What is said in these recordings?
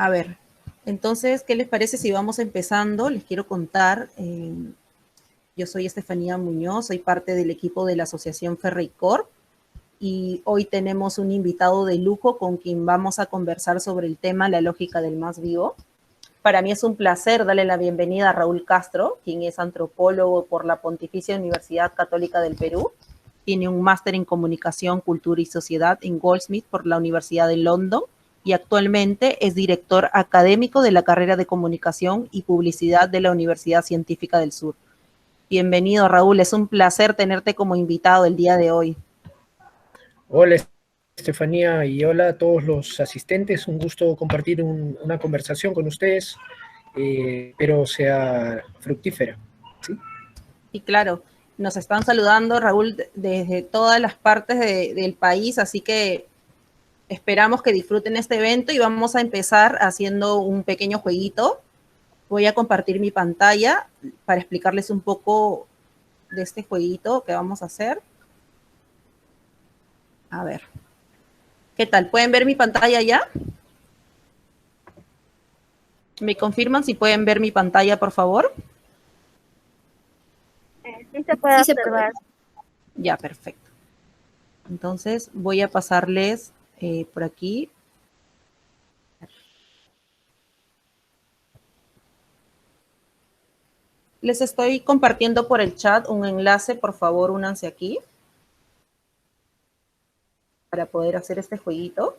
A ver, entonces, ¿qué les parece si vamos empezando? Les quiero contar, yo soy Estefanía Muñoz, soy parte del equipo de la Asociación Ferreycorp y hoy tenemos un invitado de lujo con quien vamos a conversar sobre el tema La lógica del más vivo. Para mí es un placer darle la bienvenida a Raúl Castro, quien es antropólogo por la Pontificia Universidad Católica del Perú. Tiene un máster en Comunicación, Cultura y Sociedad en Goldsmith por la Universidad de London y actualmente es director académico de la carrera de Comunicación y Publicidad de la Universidad Científica del Sur. Bienvenido, Raúl. Es un placer tenerte como invitado el día de hoy. Hola, Estefanía, y hola a todos los asistentes. Un gusto compartir una conversación con ustedes, pero sea fructífera, ¿sí? Y claro, nos están saludando, Raúl, desde todas las partes del país, así que esperamos que disfruten este evento y vamos a empezar haciendo un pequeño jueguito. Voy a compartir mi pantalla para explicarles un poco de este jueguito que vamos a hacer. A ver. ¿Qué tal? ¿Pueden ver mi pantalla ya? ¿Me confirman si pueden ver mi pantalla, por favor? Sí se puede observar. Ya, perfecto. Entonces voy a pasarles por aquí. Les estoy compartiendo por el chat un enlace, por favor, únanse aquí para poder hacer este jueguito.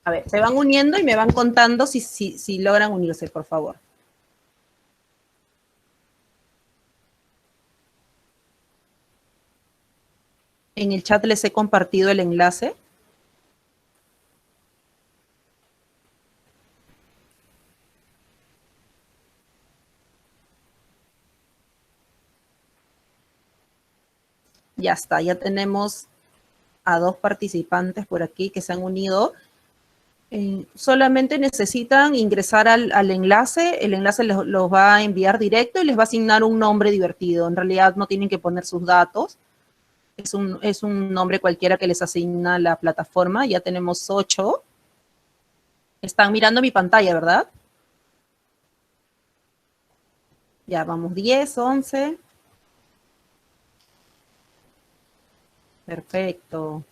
A ver, se van uniendo y me van contando si logran unirse, por favor. En el chat les he compartido el enlace. Ya está, ya tenemos a 2 participantes por aquí que se han unido. Solamente necesitan ingresar al enlace. El enlace los va a enviar directo y les va a asignar un nombre divertido. En realidad no tienen que poner sus datos. Es un nombre cualquiera que les asigna la plataforma. Ya tenemos 8. Están mirando mi pantalla, ¿verdad? Ya vamos 10, 11. Perfecto.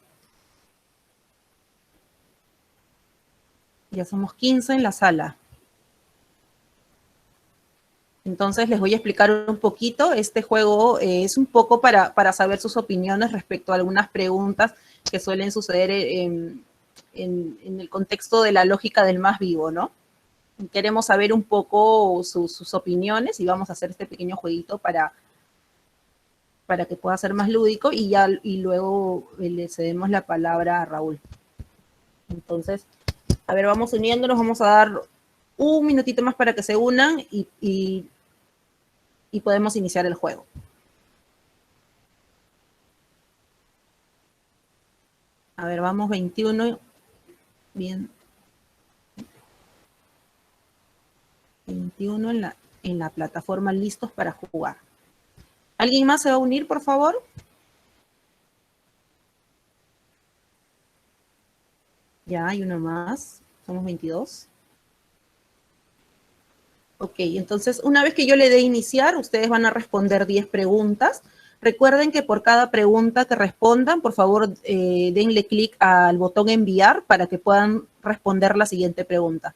Ya somos 15 en la sala. Entonces les voy a explicar un poquito. Este juego es un poco para saber sus opiniones respecto a algunas preguntas que suelen suceder en el contexto de la lógica del más vivo, ¿no? Queremos saber un poco sus opiniones y vamos a hacer este pequeño jueguito para que pueda ser más lúdico y luego le cedemos la palabra a Raúl. Entonces, a ver, vamos uniéndonos, vamos a dar un minutito más para que se unan y podemos iniciar el juego. A ver, vamos 21. Bien. 21 en la plataforma listos para jugar. ¿Alguien más se va a unir, por favor? Ya, hay uno más. Somos 22. Ok, entonces una vez que yo le dé iniciar, ustedes van a responder 10 preguntas. Recuerden que por cada pregunta que respondan, por favor, denle clic al botón enviar para que puedan responder la siguiente pregunta.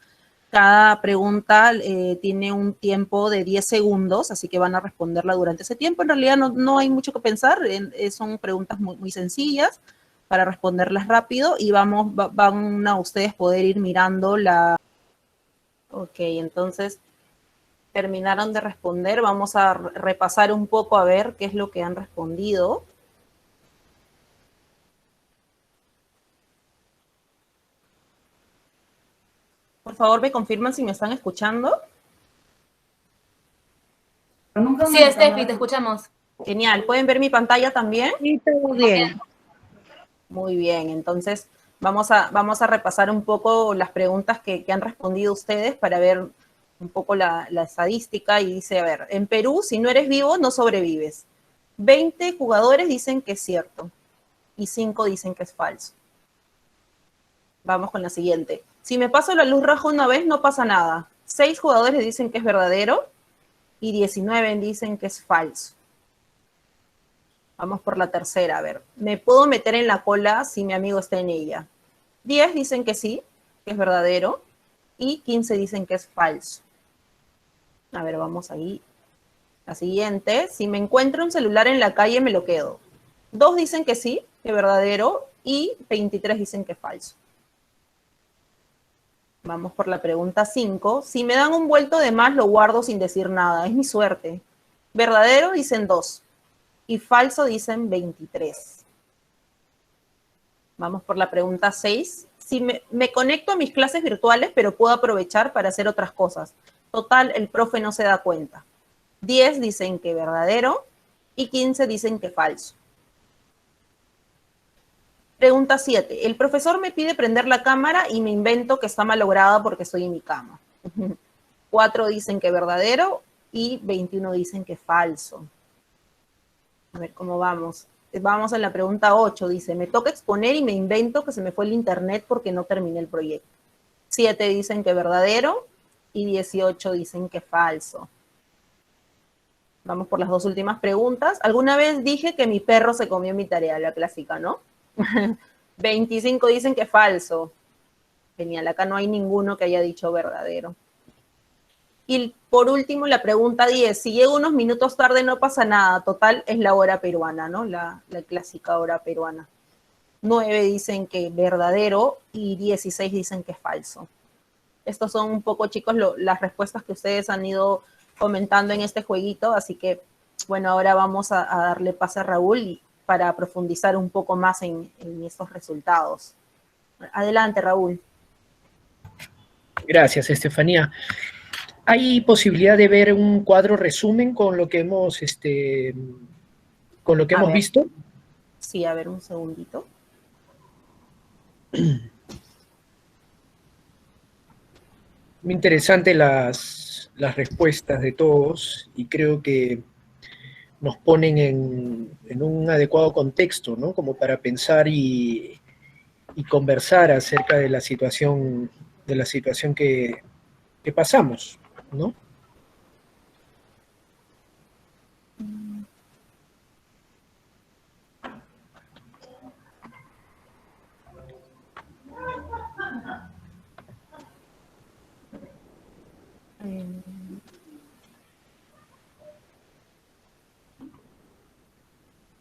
Cada pregunta tiene un tiempo de 10 segundos, así que van a responderla durante ese tiempo. En realidad no hay mucho que pensar, son preguntas muy sencillas para responderlas rápido y van a ustedes poder ir mirando la... Ok, entonces terminaron de responder. Vamos a repasar un poco a ver qué es lo que han respondido. Por favor, me confirman si me están escuchando. Sí, Steffi, te escuchamos. Genial. ¿Pueden ver mi pantalla también? Sí, todo bien. Muy bien. Entonces, vamos a repasar un poco las preguntas que han respondido ustedes para ver un poco la estadística. Y dice, a ver, en Perú, si no eres vivo, no sobrevives. 20 jugadores dicen que es cierto. y 5 dicen que es falso. Vamos con la siguiente. Si me paso la luz roja una vez, no pasa nada. 6 jugadores dicen que es verdadero y 19 dicen que es falso. Vamos por la tercera, a ver. ¿Me puedo meter en la cola si mi amigo está en ella? 10 dicen que sí, que es verdadero, y 15 dicen que es falso. A ver, vamos ahí. La siguiente. Si me encuentro un celular en la calle, me lo quedo. 2 dicen que sí, que es verdadero, y 23 dicen que es falso. Vamos por la pregunta 5. Si me dan un vuelto de más, lo guardo sin decir nada. Es mi suerte. Verdadero dicen 2 y falso dicen 23. Vamos por la pregunta 6. Si me conecto a mis clases virtuales, pero puedo aprovechar para hacer otras cosas. Total, el profe no se da cuenta. 10 dicen que verdadero y 15 dicen que falso. Pregunta 7. El profesor me pide prender la cámara y me invento que está malograda porque estoy en mi cama. 4 dicen que verdadero y 21 dicen que falso. A ver cómo vamos. Vamos a la pregunta 8. Dice, me toca exponer y me invento que se me fue el internet porque no terminé el proyecto. 7 dicen que verdadero y 18 dicen que falso. Vamos por las 2 últimas preguntas. Alguna vez dije que mi perro se comió mi tarea, la clásica, ¿no? 25 dicen que falso. Genial, acá no hay ninguno que haya dicho verdadero. Y por último, la pregunta 10. Si llego unos minutos tarde, no pasa nada. Total, es la hora peruana, ¿no? La clásica hora peruana. 9 dicen que verdadero y 16 dicen que es falso. Estos son un poco, chicos, las respuestas que ustedes han ido comentando en este jueguito. Así que, bueno, ahora vamos a darle pase a Raúl para profundizar un poco más en estos resultados. Adelante, Raúl. Gracias, Estefanía. ¿Hay posibilidad de ver un cuadro resumen con lo que hemos, visto? Sí, a ver, un segundito. Muy interesante las respuestas de todos y creo que nos ponen en un adecuado contexto, ¿no? Como para pensar y conversar acerca de la situación que pasamos, ¿no?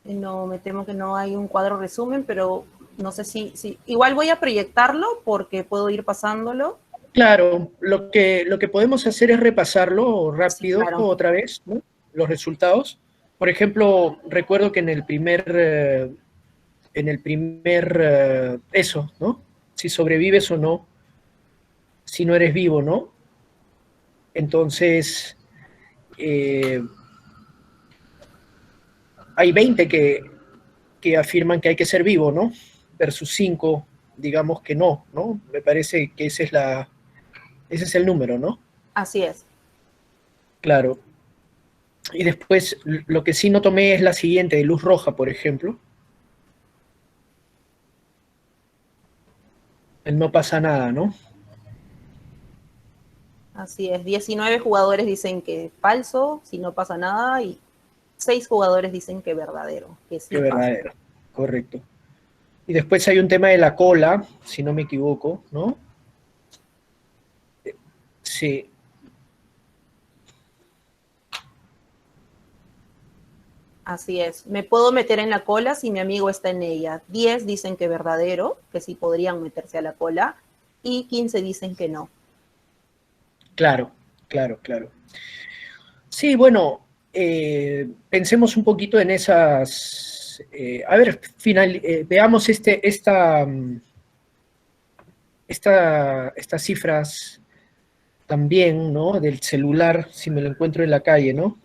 No, me temo que no hay un cuadro resumen, pero no sé si igual voy a proyectarlo porque puedo ir pasándolo. Claro, lo que podemos hacer es repasarlo rápido, Sí, claro. otra vez, ¿no? Los resultados. Por ejemplo, recuerdo que en el primer, eso, ¿no? Si sobrevives o no, si no eres vivo, ¿no? Entonces, hay 20 que afirman que hay que ser vivo, ¿no? Versus 5, digamos que no, ¿no? Me parece que ese es el número, ¿no? Así es. Claro. Y después, lo que sí no tomé es la siguiente, de luz roja, por ejemplo. El no pasa nada, ¿no? Así es. 19 jugadores dicen que falso, si no pasa nada, y 6 jugadores dicen que verdadero, que sí Que pasa. verdadero, correcto. Y después hay un tema de la cola, si no me equivoco, ¿no? Sí. Así es. Me puedo meter en la cola si mi amigo está en ella. 10 dicen que verdadero, que sí podrían meterse a la cola, y 15 dicen que no. Claro, claro, claro. Sí, bueno, pensemos un poquito en esas. A ver, veamos estas cifras también, ¿no? Del celular, si me lo encuentro en la calle, ¿no?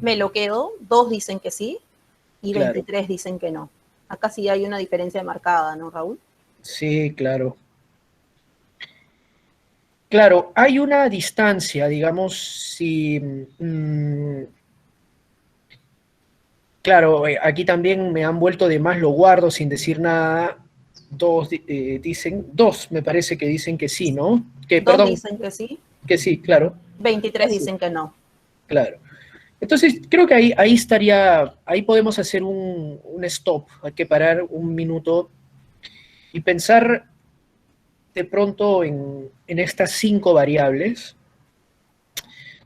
Me lo quedo, 2 dicen que sí, y Claro. 23 dicen que no. Acá sí hay una diferencia marcada, ¿no, Raúl? Sí, claro. Claro, hay una distancia, digamos, si claro, aquí también me han vuelto de más, lo guardo sin decir nada. Dos me parece que dicen que sí, ¿no? Dos Perdón, dicen que sí, que sí, claro. 23 Sí, dicen que no. claro. Entonces, creo que ahí podemos hacer un stop, hay que parar un minuto y pensar de pronto en estas 5 variables,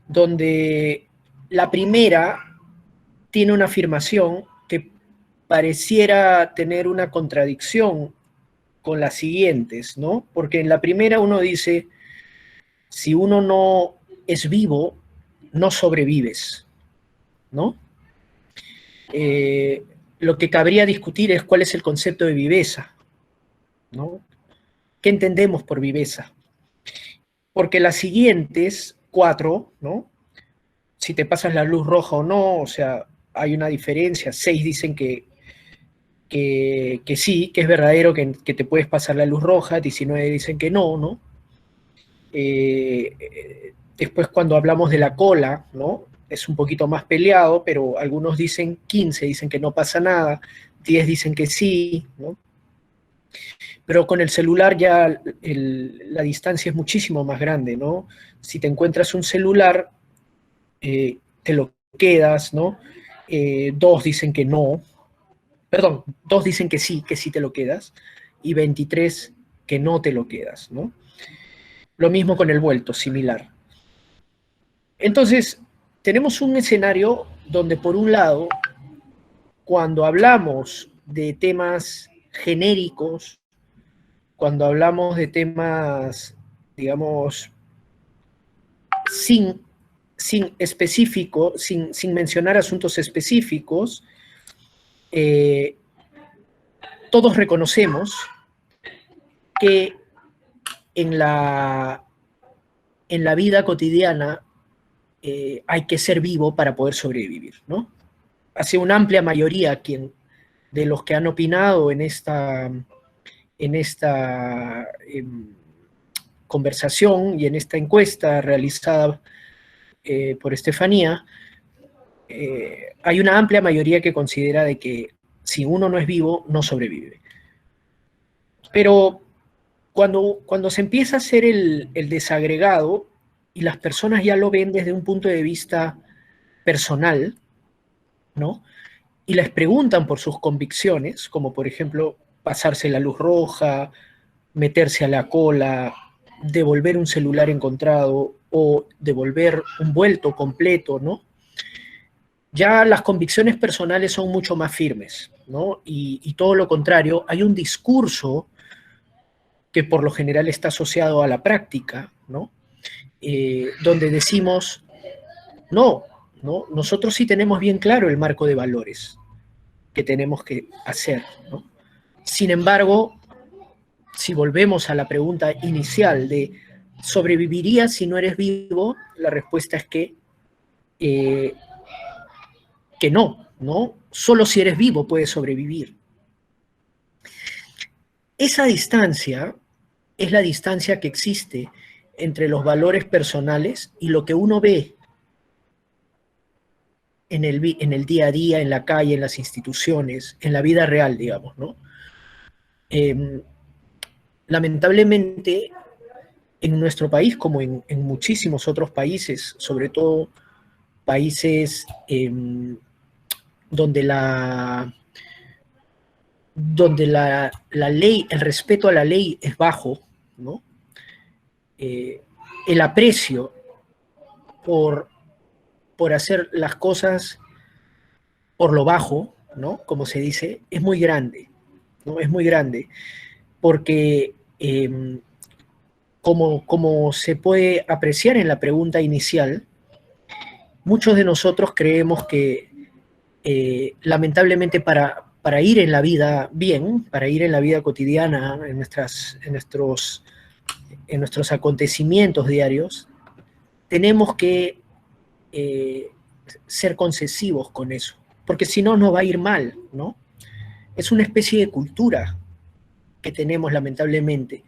donde la primera tiene una afirmación que pareciera tener una contradicción con las siguientes, ¿no? Porque en la primera uno dice, si uno no es vivo, no sobrevives, ¿no? Lo que cabría discutir es cuál es el concepto de viveza, ¿no? ¿Qué entendemos por viveza? Porque las siguientes 4, ¿no? Si te pasas la luz roja o no, o sea, hay una diferencia. 6 dicen que sí, que es verdadero que te puedes pasar la luz roja, 19 dicen que no, ¿no? Después cuando hablamos de la cola, ¿no? Es un poquito más peleado, pero algunos dicen 15, dicen que no pasa nada, 10 dicen que sí, ¿no? Pero con el celular ya la distancia es muchísimo más grande, ¿no? Si te encuentras un celular, te lo quedas, ¿no? 2 dicen que no, perdón, 2 dicen que sí te lo quedas, y 23 que no te lo quedas, ¿no? Lo mismo con el vuelto, similar. Entonces, tenemos un escenario donde, por un lado, cuando hablamos de temas genéricos, cuando hablamos de temas, digamos, sin específico, sin mencionar asuntos específicos, todos reconocemos que en la vida cotidiana hay que ser vivo para poder sobrevivir, ¿no? Hace una amplia mayoría de los que han opinado en esta conversación y en esta encuesta realizada por Estefanía, hay una amplia mayoría que considera de que si uno no es vivo, no sobrevive. Pero cuando se empieza a hacer el desagregado y las personas ya lo ven desde un punto de vista personal, ¿no? Y les preguntan por sus convicciones, como por ejemplo pasarse la luz roja, meterse a la cola, devolver un celular encontrado o devolver un vuelto completo, ¿no? Ya las convicciones personales son mucho más firmes, ¿no? Y todo lo contrario, hay un discurso que por lo general está asociado a la práctica, ¿no? Donde decimos, no, ¿no? Nosotros sí tenemos bien claro el marco de valores que tenemos que hacer, ¿no? Sin embargo, si volvemos a la pregunta inicial de ¿sobrevivirías si no eres vivo? La respuesta es que no, ¿no? Solo si eres vivo puedes sobrevivir. Esa distancia es la distancia que existe entre los valores personales y lo que uno ve en el día a día, en la calle, en las instituciones, en la vida real, digamos, ¿no? Lamentablemente, en nuestro país, como en muchísimos otros países, sobre todo países donde la ley, el respeto a la ley es bajo, ¿no? El aprecio por hacer las cosas por lo bajo, ¿no? Como se dice, es muy grande, ¿no? Es muy grande, porque como se puede apreciar en la pregunta inicial, muchos de nosotros creemos que lamentablemente para ir en la vida bien, para ir en la vida cotidiana, en nuestros acontecimientos diarios, tenemos que ser concesivos con eso, porque si no nos va a ir mal, ¿no? Es una especie de cultura que tenemos lamentablemente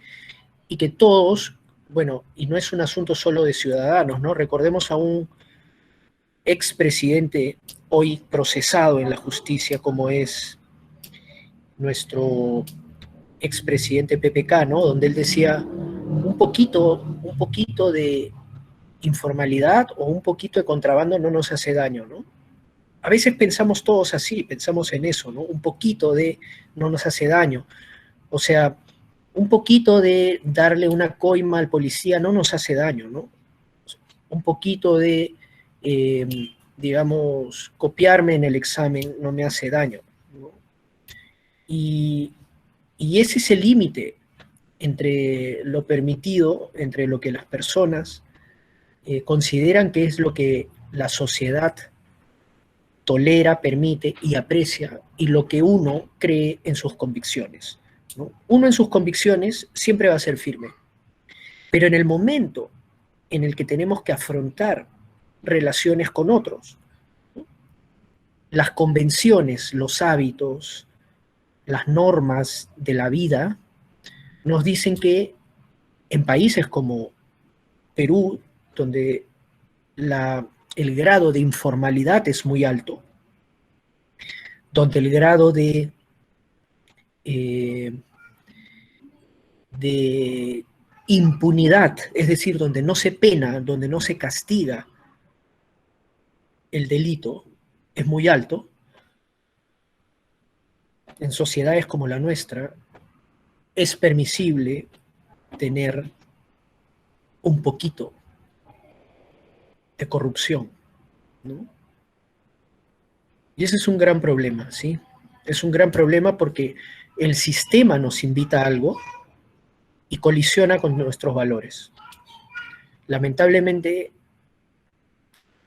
y que todos, bueno, y no es un asunto solo de ciudadanos, ¿no? Recordemos a un expresidente hoy procesado en la justicia, como es nuestro expresidente PPK, ¿no? Donde él decía un poquito de informalidad o un poquito de contrabando no nos hace daño, ¿no? A veces pensamos todos así, pensamos en eso, ¿no? Un poquito de no nos hace daño. O sea, un poquito de darle una coima al policía no nos hace daño, ¿no? Un poquito de, digamos, copiarme en el examen no me hace daño, ¿no? Y ese es el límite entre lo permitido, entre lo que las personas consideran que es lo que la sociedad tolera, permite y aprecia, y lo que uno cree en sus convicciones, ¿no? Uno en sus convicciones siempre va a ser firme, pero en el momento en el que tenemos que afrontar relaciones con otros, ¿no? Las convenciones, los hábitos, las normas de la vida nos dicen que en países como Perú, donde el grado de informalidad es muy alto, donde el grado de impunidad, es decir, donde no se pena, donde no se castiga el delito, es muy alto. En sociedades como la nuestra, es permisible tener un poquito de corrupción, ¿no? Y ese es un gran problema, ¿sí? Es un gran problema porque el sistema nos invita a algo y colisiona con nuestros valores. Lamentablemente,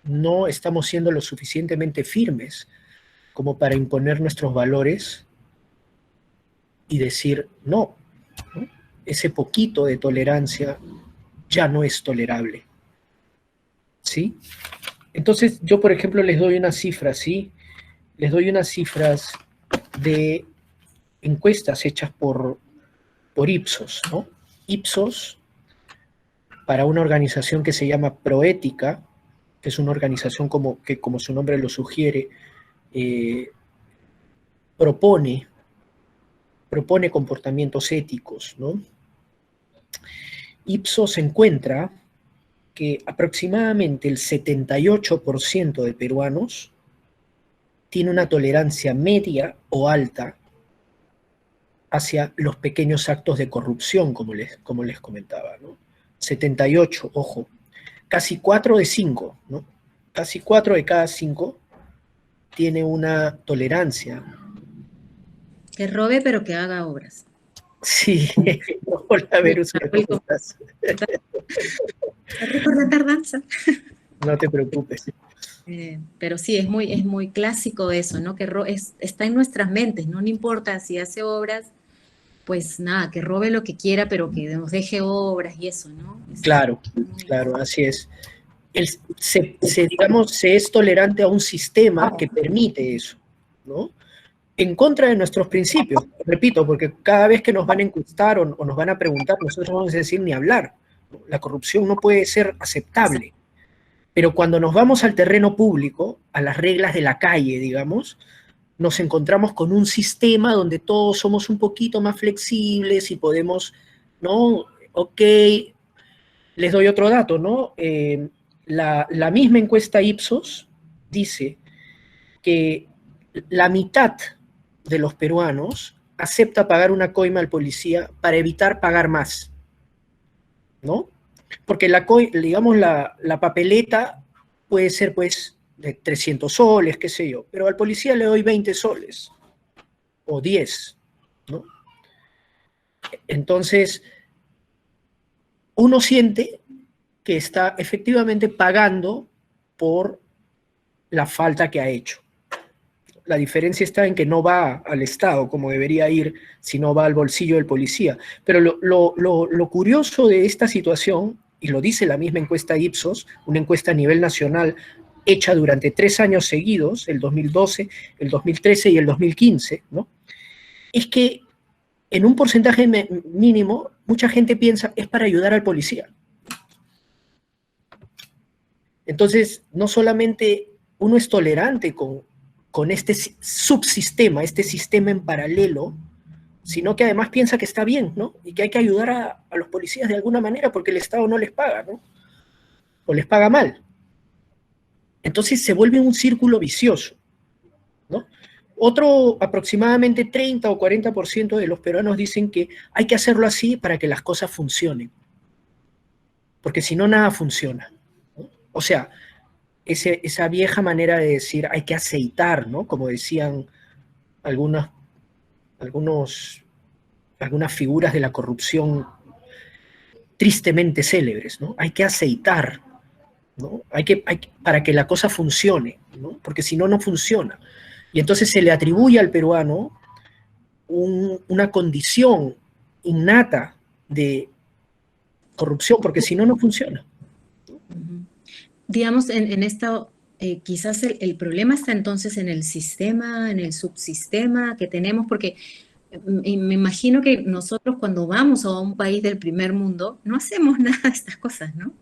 no estamos siendo lo suficientemente firmes como para imponer nuestros valores y decir, no, ¿no? Ese poquito de tolerancia ya no es tolerable, ¿sí? Entonces, yo, por ejemplo, les doy unas cifras, ¿sí? Les doy unas cifras de encuestas hechas por Ipsos, ¿no? Ipsos, para una organización que se llama Proética, que es una organización que, como su nombre lo sugiere, propone comportamientos éticos, ¿no? Ipsos encuentra que aproximadamente el 78% de peruanos tiene una tolerancia media o alta hacia los pequeños actos de corrupción, como les comentaba, ¿no? 78, ojo, casi 4 de 5, ¿no? Casi 4 de cada 5 tiene una tolerancia. Que robe, pero que haga obras. Sí, hola Verusa, ¿cómo estás? Por la tardanza. No te preocupes. Pero sí, es muy clásico eso, ¿no? Que está en nuestras mentes, ¿no? No importa si hace obras, pues nada, que robe lo que quiera, pero que nos deje obras y eso, ¿no? Claro, así es. Digamos, se es tolerante a un sistema que permite eso, ¿no? En contra de nuestros principios, repito, porque cada vez que nos van a encuestar o nos van a preguntar, nosotros vamos a decir ni hablar. La corrupción no puede ser aceptable. Pero cuando nos vamos al terreno público, a las reglas de la calle, digamos, nos encontramos con un sistema donde todos somos un poquito más flexibles y podemos, ¿no? Ok, les doy otro dato, ¿no? La misma encuesta Ipsos dice que la mitad de los peruanos acepta pagar una coima al policía para evitar pagar más, ¿no? Porque digamos, la papeleta puede ser, pues, de 300 soles, qué sé yo, pero al policía le doy 20 soles, o 10, ¿no? Entonces, uno siente que está efectivamente pagando por la falta que ha hecho. La diferencia está en que no va al Estado como debería ir, sino va al bolsillo del policía. Pero lo curioso de esta situación, y lo dice la misma encuesta Ipsos, una encuesta a nivel nacional hecha durante 3 años seguidos, el 2012, el 2013 y el 2015, ¿no? Es que en un porcentaje mínimo, mucha gente piensa es para ayudar al policía. Entonces, no solamente uno es tolerante con este subsistema, este sistema en paralelo, sino que además piensa que está bien, ¿no? Y que hay que ayudar a los policías de alguna manera porque el Estado no les paga, ¿no? O les paga mal. Entonces se vuelve un círculo vicioso, ¿no? Otro, aproximadamente 30 o 40% de los peruanos dicen que hay que hacerlo así para que las cosas funcionen. Porque si no, nada funciona, ¿no? O sea, esa vieja manera de decir hay que aceitar, ¿no? Como decían algunas figuras de la corrupción tristemente célebres, ¿no? Hay que aceitar, ¿no? Para que la cosa funcione, ¿no? Porque si no, no funciona. Y entonces se le atribuye al peruano una condición innata de corrupción, porque si no, no funciona. Digamos, en esta, quizás el problema está entonces en el sistema, en el subsistema que tenemos, porque me imagino que nosotros cuando vamos a un país del primer mundo no hacemos nada de estas cosas, ¿no?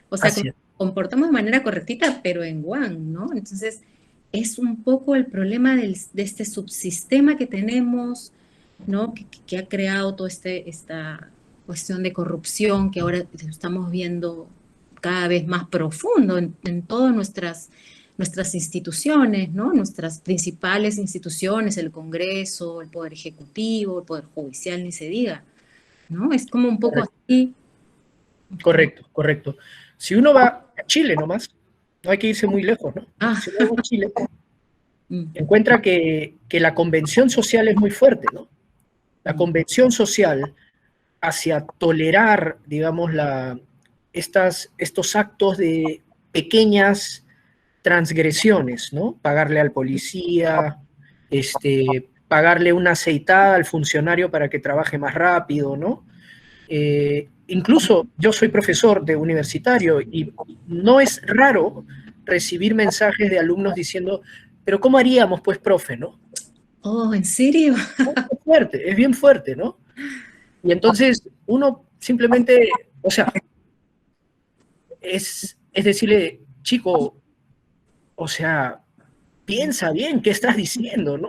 O sea, comportamos de manera correctita, pero en Guam, ¿no? Entonces, es un poco el problema de este subsistema que tenemos, ¿no? Que ha creado toda esta cuestión de corrupción que ahora estamos viendo cada vez más profundo en todas nuestras instituciones, ¿no? Nuestras principales instituciones, el Congreso, el Poder Ejecutivo, el Poder Judicial, ni se diga, ¿no? Es como un poco así. Correcto, correcto. Si uno va a Chile nomás, no hay que irse muy lejos, ¿no? Si uno va a Chile, encuentra que la convención social es muy fuerte, ¿no? La convención social hacia tolerar, digamos, estos actos de pequeñas transgresiones, ¿no? Pagarle al policía, pagarle una aceitada al funcionario para que trabaje más rápido, ¿no? Incluso yo soy profesor de universitario y no es raro recibir mensajes de alumnos diciendo, pero ¿cómo haríamos, pues, profe, no? Oh, ¿en serio? Es fuerte, es bien fuerte, ¿no? Y entonces uno simplemente, o sea, es decirle, chico, o sea, piensa bien qué estás diciendo, ¿no?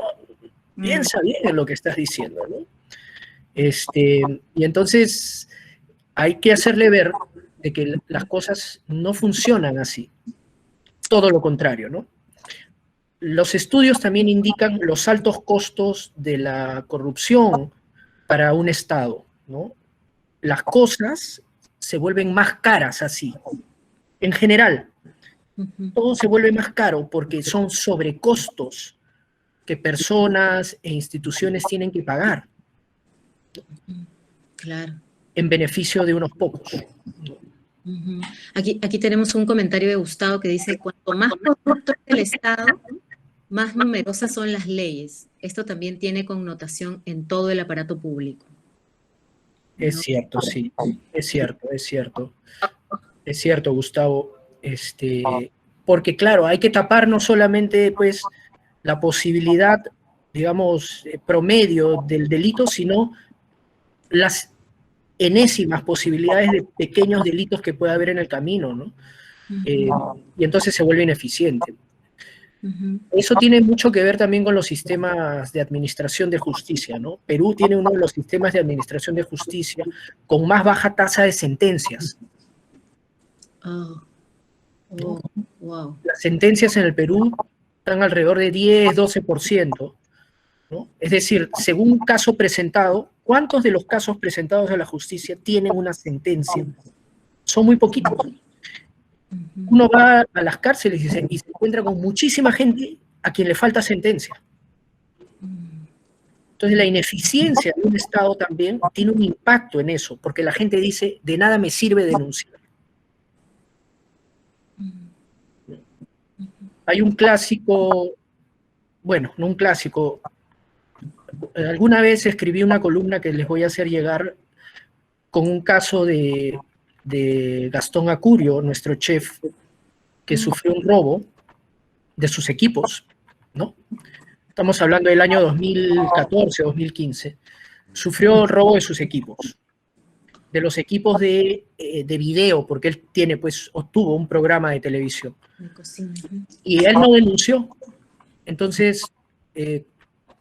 Piensa bien en lo que estás diciendo, ¿no? Y entonces hay que hacerle ver de que las cosas no funcionan así. Todo lo contrario, ¿no? Los estudios también indican los altos costos de la corrupción para un Estado, ¿no? Las cosas se vuelven más caras así. En general, todo se vuelve más caro porque son sobrecostos que personas e instituciones tienen que pagar. Claro. En beneficio de unos pocos. Aquí tenemos un comentario de Gustavo que dice, cuanto más corrupto es el Estado, más numerosas son las leyes. Esto también tiene connotación en todo el aparato público. Es cierto, sí. Es cierto, es cierto. Es cierto, Gustavo. Porque, claro, hay que tapar no solamente, pues, la posibilidad, digamos, promedio del delito, sino las enésimas posibilidades de pequeños delitos que puede haber en el camino, ¿no? Y entonces se vuelve ineficiente. Eso tiene mucho que ver también con los sistemas de administración de justicia, ¿no? Perú tiene uno de los sistemas de administración de justicia con más baja tasa de sentencias. Oh, wow. Las sentencias en el Perú están alrededor de 10, 12%, ¿no? Es decir, según un caso presentado, ¿cuántos de los casos presentados a la justicia tienen una sentencia? Son muy poquitos. Uno va a las cárceles y se encuentra con muchísima gente a quien le falta sentencia. Entonces la ineficiencia de un Estado también tiene un impacto en eso, porque la gente dice, de nada me sirve denunciar. Hay un clásico, bueno, no un clásico, alguna vez escribí una columna que les voy a hacer llegar con un caso de Gastón Acurio, nuestro chef, que sufrió un robo de sus equipos, ¿no? Estamos hablando del año 2014, 2015. Sufrió robo de sus equipos. los equipos de video, porque él tiene, pues, o tuvo un programa de televisión. De cocina. Y él no denunció. Entonces,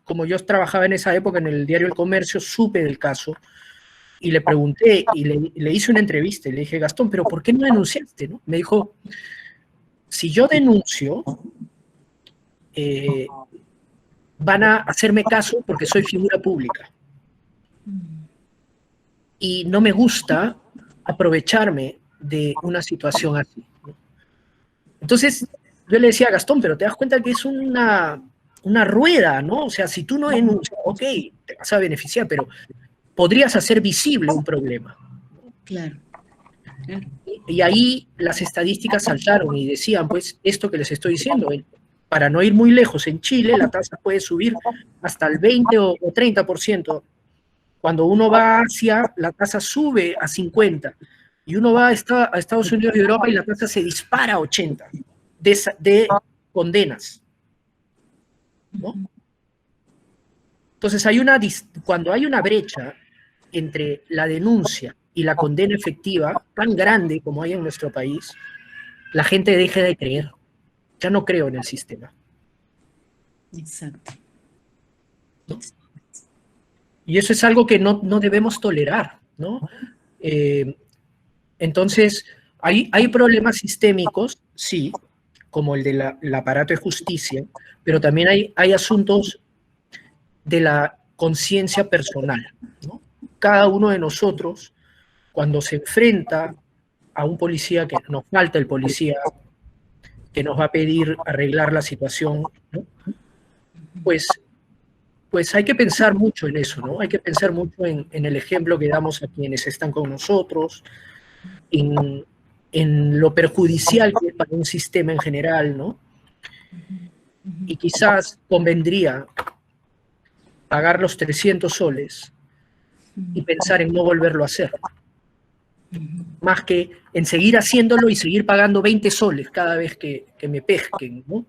como yo trabajaba en esa época en el diario El Comercio, supe del caso y le pregunté y le hice una entrevista y le dije, Gastón, ¿pero por qué no denunciaste? ¿No? Me dijo, si yo denuncio, van a hacerme caso porque soy figura pública. Y no me gusta aprovecharme de una situación así, ¿no? Entonces, yo le decía a Gastón, pero te das cuenta que es una rueda, ¿no? O sea, si tú no denuncias, ok, te vas a beneficiar, pero podrías hacer visible un problema. Claro. Y ahí las estadísticas saltaron y decían, pues, esto que les estoy diciendo, para no ir muy lejos, en Chile la tasa puede subir hasta el 20 o 30%. Cuando uno va a Asia, la tasa sube a 50%. Y uno va a Estados Unidos y Europa y la tasa se dispara a 80% de condenas, ¿no? Entonces, cuando hay una brecha entre la denuncia y la condena efectiva tan grande como hay en nuestro país, la gente deja de creer. Ya no creo en el sistema. Exacto. ¿No? Y eso es algo que no debemos tolerar, ¿no? Entonces, hay problemas sistémicos, sí, como el del aparato de justicia, pero también hay asuntos de la conciencia personal, ¿no? Cada uno de nosotros, cuando se enfrenta a un policía, que nos falta el policía, que nos va a pedir arreglar la situación, ¿no? Pues hay que pensar mucho en eso, ¿no? Hay que pensar mucho en el ejemplo que damos a quienes están con nosotros, en lo perjudicial que es para un sistema en general, ¿no? Y quizás convendría pagar los 300 soles y pensar en no volverlo a hacer, más que en seguir haciéndolo y seguir pagando 20 soles cada vez que me pesquen, ¿no?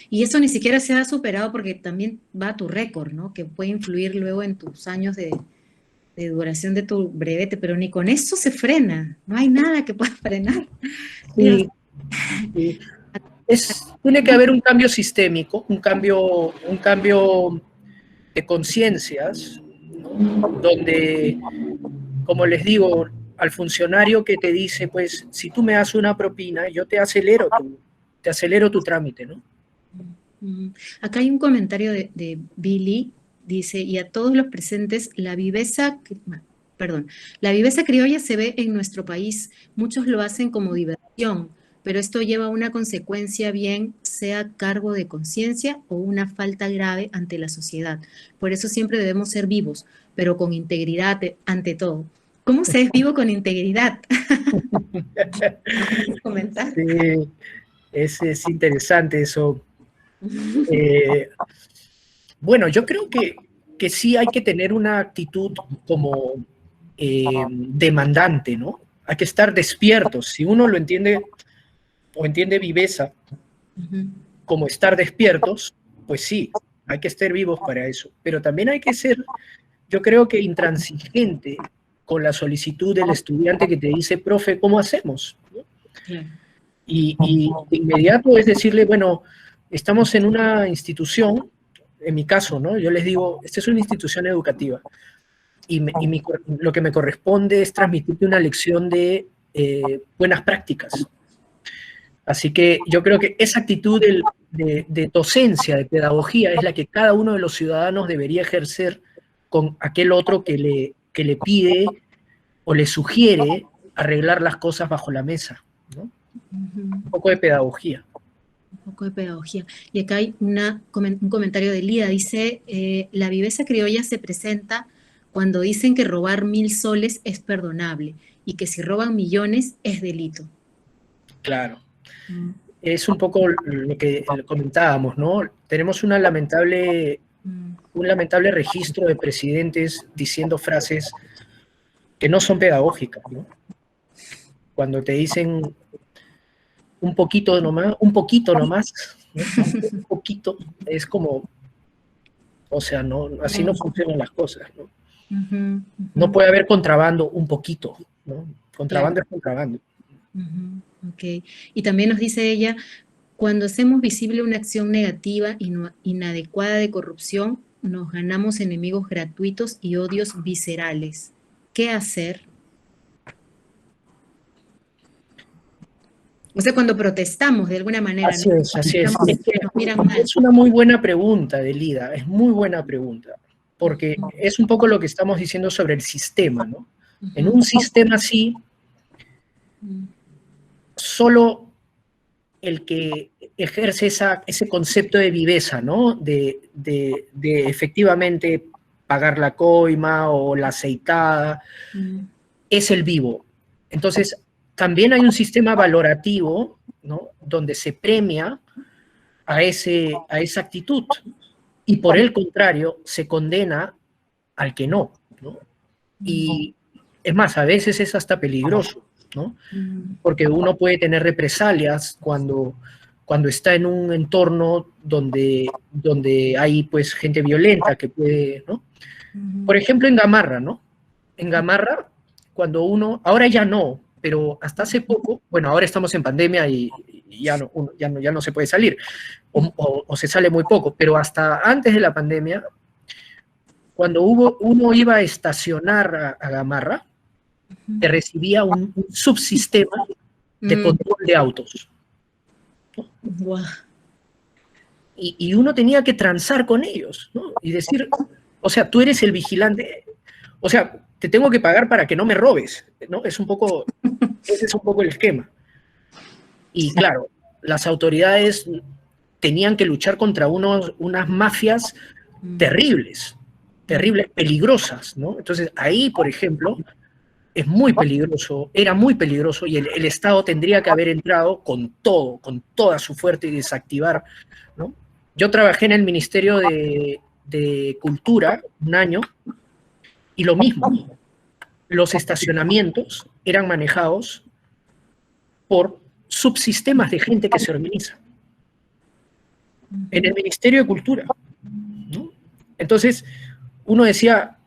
Y eso ni siquiera se ha superado porque también va a tu récord, ¿no? Que puede influir luego en tus años de duración de tu brevete, pero ni con eso se frena, no hay nada que pueda frenar. Sí, sí. Tiene que haber un cambio sistémico, un cambio de conciencias, ¿no? Donde, como les digo, al funcionario que te dice, pues, si tú me das una propina, yo te acelero tu trámite, ¿no? Acá hay un comentario de Billy, dice, y a todos los presentes, la viveza criolla se ve en nuestro país, muchos lo hacen como diversión, pero esto lleva a una consecuencia, bien sea cargo de conciencia o una falta grave ante la sociedad. Por eso siempre debemos ser vivos, pero con integridad ante todo. ¿Cómo se es vivo con integridad? ¿Comentar? Sí, es interesante eso. Bueno, yo creo que sí hay que tener una actitud como demandante, ¿no? Hay que estar despiertos. Si uno lo entiende o entiende viveza como estar despiertos, pues sí, hay que estar vivos para eso. Pero también hay que ser, yo creo que intransigente con la solicitud del estudiante que te dice, profe, ¿cómo hacemos? ¿No? Y de inmediato es decirle, bueno, estamos en una institución, en mi caso, ¿no? Yo les digo, esta es una institución educativa y lo que me corresponde es transmitirte una lección de buenas prácticas. Así que yo creo que esa actitud de docencia, de pedagogía, es la que cada uno de los ciudadanos debería ejercer con aquel otro que le pide o le sugiere arreglar las cosas bajo la mesa, ¿no? Un poco de pedagogía. Un poco de pedagogía. Y acá hay un comentario de Lida, dice, la viveza criolla se presenta cuando dicen que robar 1000 soles es perdonable y que si roban millones es delito. Claro. Es un poco lo que comentábamos, ¿no? Tenemos un lamentable registro de presidentes diciendo frases que no son pedagógicas, ¿no? Cuando te dicen un poquito nomás, ¿no? Un poquito, es como, o sea, no, así no funcionan las cosas, ¿no? Ujú, ujú. No puede haber contrabando un poquito, ¿no? Contrabando Claro. es contrabando. Ujú, ok. Y también nos dice ella, cuando hacemos visible una acción negativa y inadecuada de corrupción, nos ganamos enemigos gratuitos y odios viscerales. ¿Qué hacer? O sea, cuando protestamos de alguna manera, Así ¿no? es, así es. Estamos- Es que nos miran mal. es una muy buena pregunta, Delida, es muy buena pregunta, porque es un poco lo que estamos diciendo sobre el sistema, ¿no? En un sistema así, Ujú. solo el que ejerce ese concepto de viveza, ¿no? De efectivamente pagar la coima o la aceitada, Ujú. es el vivo. Entonces, también hay un sistema valorativo, ¿no? Donde se premia a esa actitud y por el contrario se condena al que no, ¿no? Y es más, a veces es hasta peligroso, ¿no? Ujú. Porque uno puede tener represalias cuando está en un entorno donde hay pues gente violenta que puede, ¿no? Por Ujú. ejemplo, en Gamarra, ¿no? En Gamarra, cuando uno, ahora ya no, pero hasta hace poco, bueno, ahora estamos en pandemia y ya no se puede salir, o se sale muy poco, pero hasta antes de la pandemia, cuando uno iba a estacionar a Gamarra, te recibía un subsistema de Mm. control de autos. Guau. Y uno tenía que transar con ellos, ¿no? Y decir, o sea, tú eres el vigilante, o sea, te tengo que pagar para que no me robes, ¿no? Ese es un poco el esquema. Y claro, las autoridades tenían que luchar contra unas mafias terribles, terribles, peligrosas, ¿no? Entonces ahí, por ejemplo, es muy peligroso, era muy peligroso y el Estado tendría que haber entrado con todo, con toda su fuerza y desactivar, ¿no? Yo trabajé en el Ministerio de Cultura un año y lo mismo, los estacionamientos eran manejados por subsistemas de gente que se organiza en el Ministerio de Cultura, ¿no? Entonces, uno decía,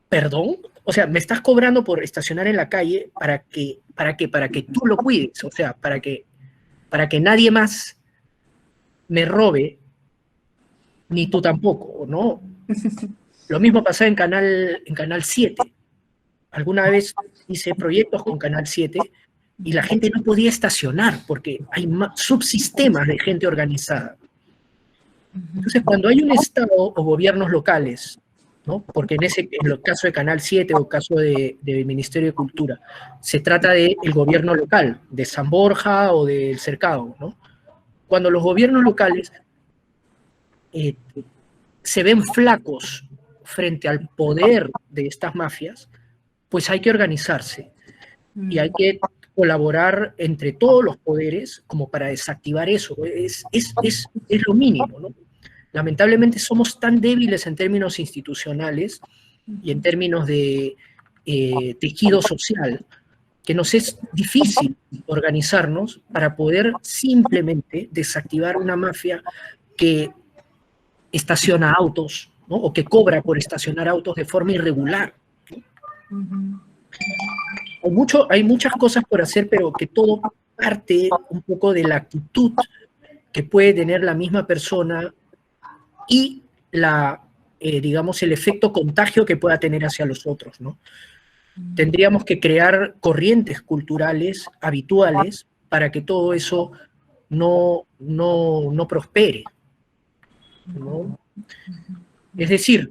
¿perdón? O sea, me estás cobrando por estacionar en la calle para que tú lo cuides, o sea, para que nadie más me robe, ni tú tampoco, ¿no? Lo mismo pasaba en Canal 7. Alguna vez hice proyectos con Canal 7 y la gente no podía estacionar porque hay subsistemas de gente organizada. Entonces, cuando hay un Estado o gobiernos locales, ¿no? Porque en el caso de Canal 7 o el caso del Ministerio de Cultura, se trata del gobierno local, de San Borja o del Cercado, ¿no? Cuando los gobiernos locales eh, se ven flacos frente al poder de estas mafias, pues hay que organizarse y hay que colaborar entre todos los poderes como para desactivar eso. Es lo mínimo, ¿no? Lamentablemente somos tan débiles en términos institucionales y en términos de tejido social que nos es difícil organizarnos para poder simplemente desactivar una mafia que estaciona autos, ¿no? O que cobra por estacionar autos de forma irregular. Hay muchas cosas por hacer, pero que todo parte un poco de la actitud que puede tener la misma persona y digamos, el efecto contagio que pueda tener hacia los otros, ¿no? Tendríamos que crear corrientes culturales habituales para que todo eso no prospere, ¿no? Es decir,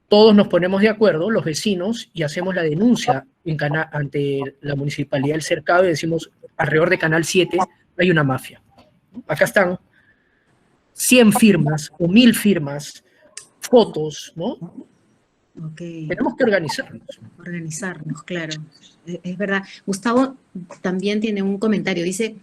todos nos ponemos de acuerdo, los vecinos, y hacemos la denuncia ante la Municipalidad del Cercado y decimos, alrededor de Canal 7 hay una mafia. Acá están 100 firmas o 1000 firmas, fotos, ¿no? Okay. Tenemos que organizarnos. Organizarnos, claro. Es verdad. Gustavo también tiene un comentario. Dice,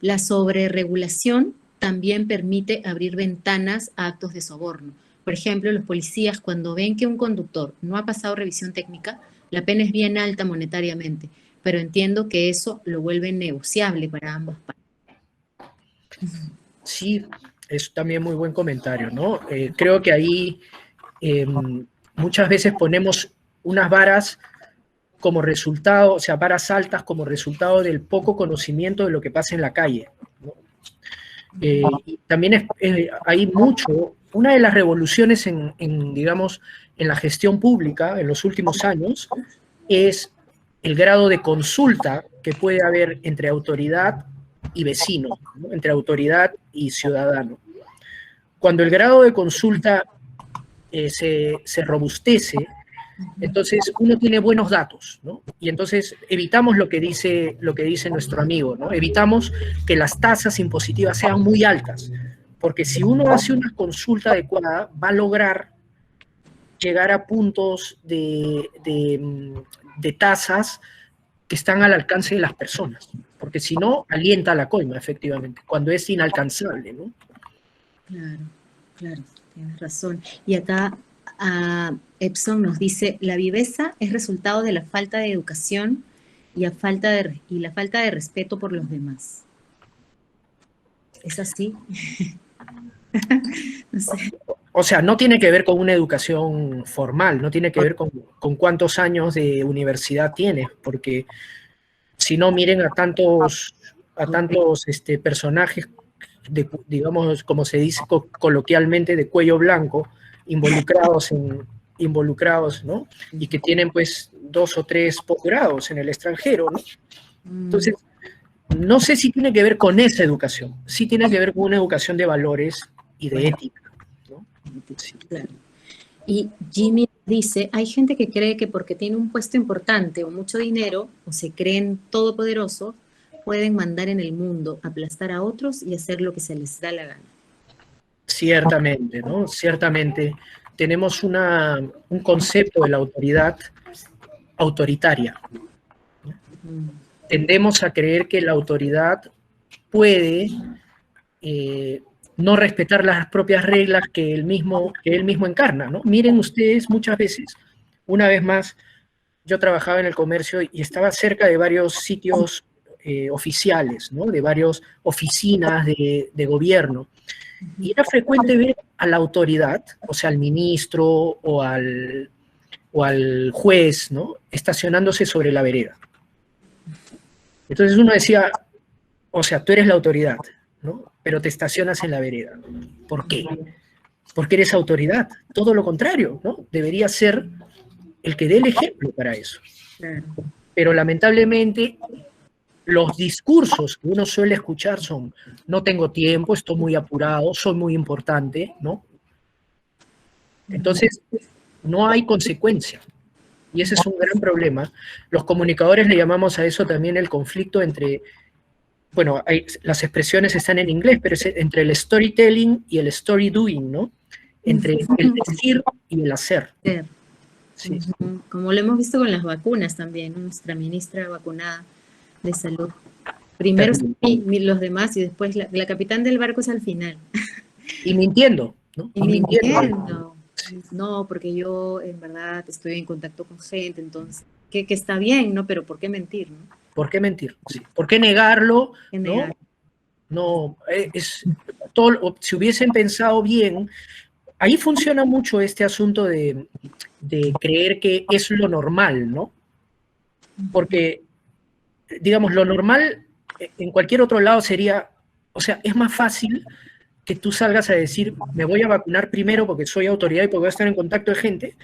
la sobreregulación también permite abrir ventanas a actos de soborno. Por ejemplo, los policías cuando ven que un conductor no ha pasado revisión técnica, la pena es bien alta monetariamente, pero entiendo que eso lo vuelve negociable para ambas partes. Sí, es también muy buen comentario, ¿no? Creo que ahí muchas veces ponemos unas varas como resultado, o sea, varas altas como resultado del poco conocimiento de lo que pasa en la calle, ¿no? Y también hay mucho, una de las revoluciones digamos, en la gestión pública en los últimos años es el grado de consulta que puede haber entre autoridad y vecino, ¿no? Entre autoridad y ciudadano. Cuando el grado de consulta se robustece, entonces uno tiene buenos datos, ¿no? Y entonces evitamos lo que dice nuestro amigo, ¿no? Evitamos que las tasas impositivas sean muy altas, porque si uno hace una consulta adecuada, va a lograr llegar a puntos de tasas que están al alcance de las personas, porque si no, alienta la coima, efectivamente, cuando es inalcanzable, ¿no? Claro, claro, tienes razón. Y acá Epson nos dice, la viveza es resultado de la falta de educación y la falta de respeto por los demás. ¿Es así? No sé. O sea, no tiene que ver con una educación formal, no tiene que ver con cuántos años de universidad tienes, porque si no, miren a tantos personajes, digamos, como se dice coloquialmente, de cuello blanco, involucrados, ¿no? Y que tienen, pues, 2 o 3 posgrados en el extranjero, ¿no? Entonces, no sé si tiene que ver con esa educación, sí tiene que ver con una educación de valores y de ética, ¿no? Sí. Claro. Y Jimmy dice, hay gente que cree que porque tiene un puesto importante o mucho dinero, o se creen todopoderosos, pueden mandar en el mundo, aplastar a otros y hacer lo que se les da la gana. Ciertamente, ¿no? Ciertamente tenemos un concepto de la autoridad autoritaria. Tendemos a creer que la autoridad puede no respetar las propias reglas que él mismo encarna, ¿no? Miren ustedes, muchas veces, una vez más, yo trabajaba en el comercio y estaba cerca de varios sitios oficiales, ¿no? De varias oficinas de gobierno. Y era frecuente ver a la autoridad, o sea, al ministro o al juez, ¿no? Estacionándose sobre la vereda. Entonces uno decía, o sea, tú eres la autoridad, ¿no? Pero te estacionas en la vereda. ¿Por qué? Porque eres autoridad. Todo lo contrario, ¿no? Debería ser el que dé el ejemplo para eso. Pero lamentablemente los discursos que uno suele escuchar son, no tengo tiempo, estoy muy apurado, soy muy importante, ¿no? Entonces, no hay consecuencia. Y ese es un gran problema. Los comunicadores le llamamos a eso también el conflicto entre, bueno, las expresiones están en inglés, pero es entre el storytelling y el story doing, ¿no? Entre el decir y el hacer. Sí. Como lo hemos visto con las vacunas también, nuestra ministra vacunada de salud. Primero los demás y después la capitán del barco es al final. Y mintiendo, ¿no? Y mintiendo. No, porque yo en verdad estoy en contacto con gente, entonces, que está bien, ¿no? Pero ¿por qué mentir, no? ¿Por qué mentir? Sí. ¿Por qué negarlo? ¿No? No, si hubiesen pensado bien, ahí funciona mucho este asunto de creer que es lo normal, ¿no? Porque, digamos, lo normal en cualquier otro lado sería, o sea, es más fácil que tú salgas a decir, me voy a vacunar primero porque soy autoridad y porque voy a estar en contacto de gente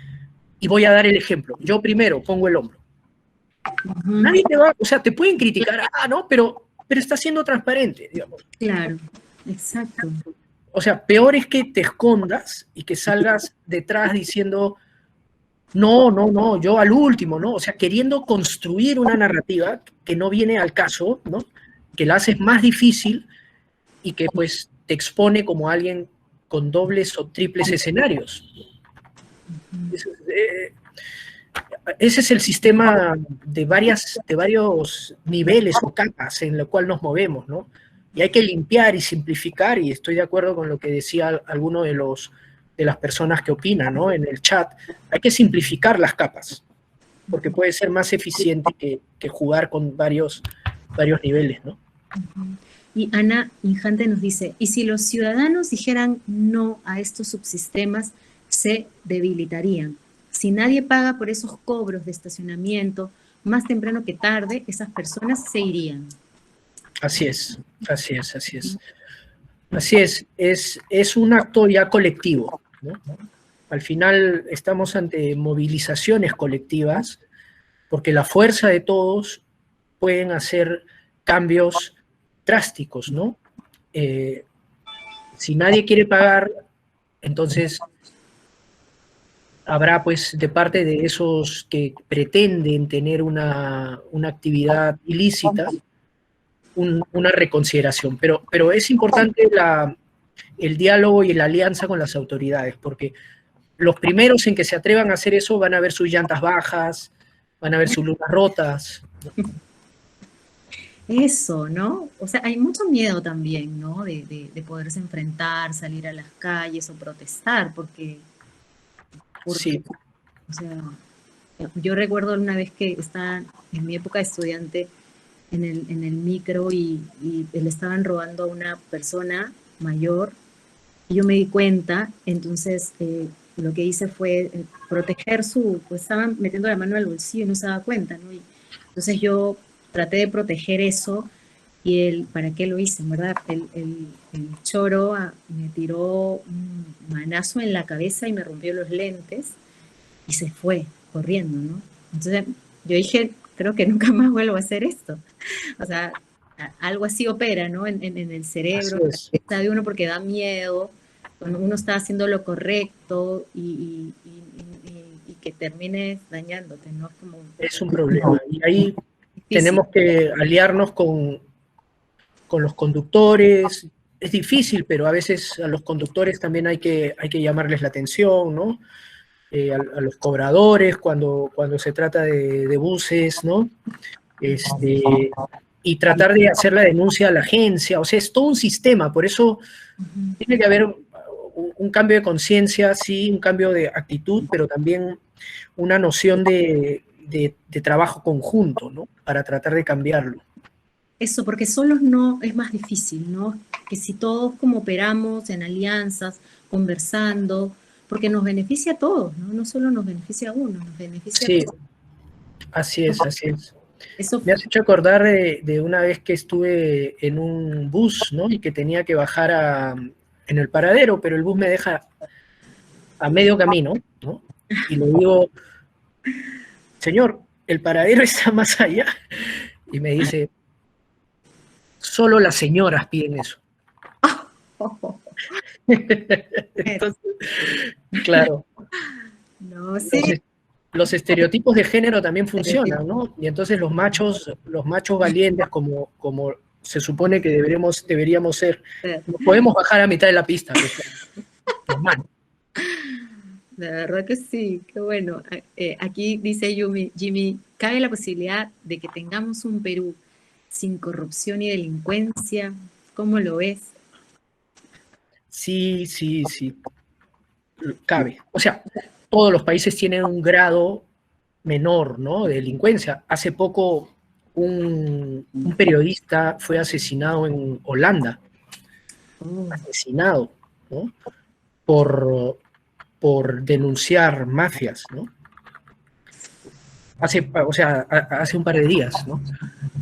y voy a dar el ejemplo. Yo primero pongo el hombro. Nadie te va, o sea, te pueden criticar, ¿no? Pero está siendo transparente, digamos. Claro, exacto. O sea, peor es que te escondas y que salgas detrás diciendo, no, yo al último, ¿no? O sea, queriendo construir una narrativa que no viene al caso, ¿no? Que la haces más difícil y que, pues, te expone como alguien con dobles o triples escenarios. Ese es el sistema de varios niveles o capas en el cual nos movemos, ¿no? Y hay que limpiar y simplificar, y estoy de acuerdo con lo que decía alguno de las personas que opinan, ¿no? En el chat, hay que simplificar las capas, porque puede ser más eficiente que jugar con varios niveles, ¿no? Y Ana Injante nos dice, ¿y si los ciudadanos dijeran no a estos subsistemas, se debilitarían? si nadie paga por esos cobros de estacionamiento, más temprano que tarde, esas personas se irían. Así es, así es, así es. Así es un acto ya colectivo, ¿no? Al final estamos ante movilizaciones colectivas, porque la fuerza de todos pueden hacer cambios drásticos, ¿no? Si nadie quiere pagar, entonces habrá pues de parte de esos que pretenden tener una actividad ilícita, una reconsideración. Pero es importante el diálogo y la alianza con las autoridades, porque los primeros en que se atrevan a hacer eso van a ver sus llantas bajas, van a ver sus lunas rotas. Eso, ¿no? O sea, hay mucho miedo también, ¿no? De poderse enfrentar, salir a las calles o protestar, porque Sí. o sea, yo recuerdo una vez que estaba en mi época de estudiante en el micro y le estaban robando a una persona mayor y yo me di cuenta, entonces lo que hice fue proteger pues estaban metiendo la mano al bolsillo y no se daba cuenta, ¿no? Y entonces yo traté de proteger eso y ¿para qué lo hice, verdad? El choro me tiró un manazo en la cabeza y me rompió los lentes y se fue corriendo, ¿no? Entonces yo dije, creo que nunca más vuelvo a hacer esto. O sea, algo así opera, ¿no? En el cerebro, está de uno porque da miedo, cuando uno está haciendo lo correcto y que termines dañándote, ¿no? Es un problema. Y ahí tenemos que aliarnos con los conductores. Es difícil, pero a veces a los conductores también hay que llamarles la atención, ¿no? A los cobradores cuando se trata de buses, ¿no? Y tratar de hacer la denuncia a la agencia. O sea, es todo un sistema, por eso tiene que haber un cambio de conciencia, sí, un cambio de actitud, pero también una noción de trabajo conjunto, ¿no? Para tratar de cambiarlo. Eso, porque solos no es más difícil, ¿no? Que si todos como operamos en alianzas, conversando, porque nos beneficia a todos, ¿no? No solo nos beneficia a uno, nos beneficia a todos. Así es, así es. Eso me has hecho acordar de una vez que estuve en un bus, ¿no? Y que tenía que bajar en el paradero, pero el bus me deja a medio camino, ¿no? Y le digo, señor, el paradero está más allá. Y me dice, solo las señoras piden eso. Entonces, claro. No, sí. Los estereotipos de género también funcionan, ¿no? Y entonces los machos valientes, como se supone que deberíamos ser, nos podemos bajar a mitad de la pista. Normal. La verdad que sí, qué bueno. Aquí dice Jimmy, ¿cabe la posibilidad de que tengamos un Perú sin corrupción y delincuencia? ¿Cómo lo ves? Sí. Cabe. O sea, todos los países tienen un grado menor, ¿no? De delincuencia. Hace poco un periodista fue asesinado en Holanda. Asesinado, ¿no? Por denunciar mafias, ¿no? Hace un par de días, ¿no?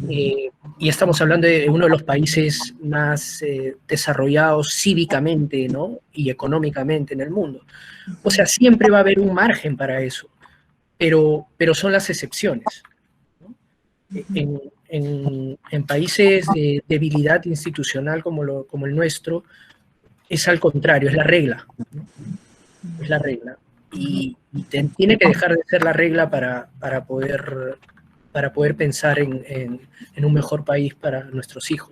Y estamos hablando de uno de los países más desarrollados cívicamente, ¿no? Y económicamente en el mundo. O sea, siempre va a haber un margen para eso, pero son las excepciones, ¿no? En países de debilidad institucional como el nuestro, es al contrario, es la regla, ¿no? Es la regla. Y tiene que dejar de ser la regla para poder pensar en un mejor país para nuestros hijos.